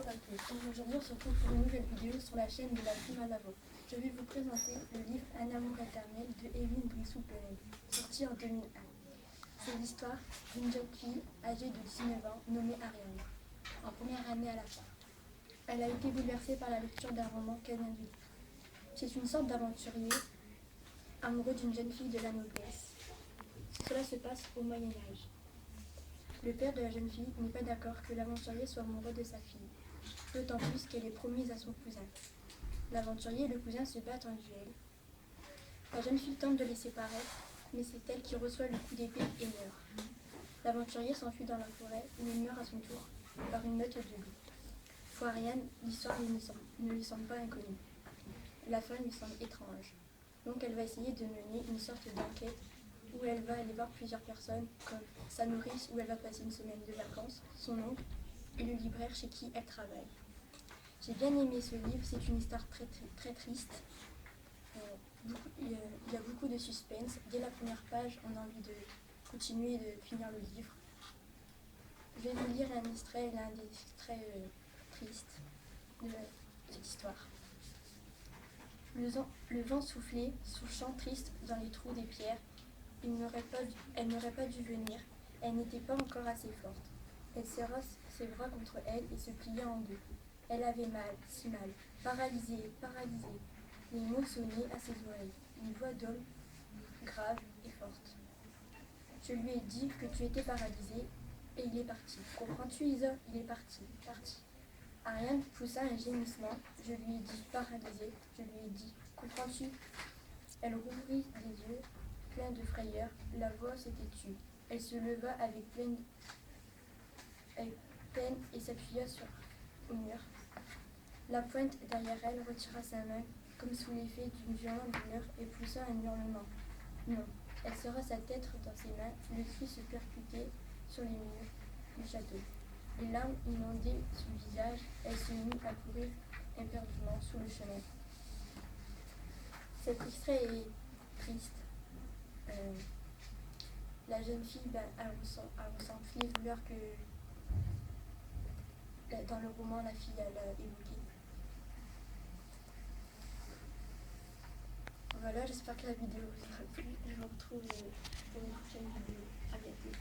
Falco. Aujourd'hui, on se retrouve pour une nouvelle vidéo sur la chaîne de la Prime à l'avant. Je vais vous présenter le livre Un amour éternel de Evelyne Brissou-Perel, sorti en 2001. C'est l'histoire d'une jeune fille âgée de 19 ans nommée Ariane, en première année à la fac. Elle a été bouleversée par la lecture d'un roman qu'elle vient de lire. C'est une sorte d'aventurier amoureux d'une jeune fille de la noblesse. Cela se passe au Moyen-Âge. Le père de la jeune fille n'est pas d'accord que l'aventurier soit amoureux de sa fille, d'autant plus qu'elle est promise à son cousin. L'aventurier et le cousin se battent en duel. La jeune fille tente de les séparer, mais c'est elle qui reçoit le coup d'épée et meurt. L'aventurier s'enfuit dans la forêt où il meurt à son tour par une meute de loups. Pour Ariane, l'histoire ne lui semble pas inconnue. La fin lui semble étrange. Donc elle va essayer de mener une sorte d'enquête où elle va aller voir plusieurs personnes, comme sa nourrice où elle va passer une semaine de vacances, son oncle et le libraire chez qui elle travaille. J'ai bien aimé ce livre, c'est une histoire très triste. Il y a beaucoup de suspense. Dès la première page, on a envie de continuer et de finir le livre. Je vais vous lire un extrait, l'un des extraits tristes de cette histoire. Le vent soufflait, son chant triste dans les trous des pierres. Elle n'aurait pas dû venir, elle n'était pas encore assez forte. Elle serra ses bras contre elle et se plia en deux. Elle avait mal, si mal, paralysée, paralysée. Les mots sonnaient à ses oreilles, une voix d'homme grave et forte. Je lui ai dit que tu étais paralysée et il est parti. Comprends-tu, Isa? Il est parti, parti. Ariane poussa un gémissement. Je lui ai dit paralysée. Je lui ai dit, comprends-tu? Elle rouvrit les yeux, pleins de frayeur. La voix s'était tue. Elle se leva avec peine et s'appuya au mur. La pointe derrière elle retira sa main, comme sous l'effet d'une violente douleur, et poussa un hurlement. Non. Elle serra sa tête dans ses mains. Le cri se percutait sur les murs du château. Les larmes inondaient son visage. Elle se mit à courir éperdument sous le chemin. Cet extrait est triste. La jeune fille elle ressent toutes les douleurs que dans le roman la fille elle a évoquées. Voilà, j'espère que la vidéo vous aura plu. Je vous retrouve pour une prochaine vidéo. À bientôt.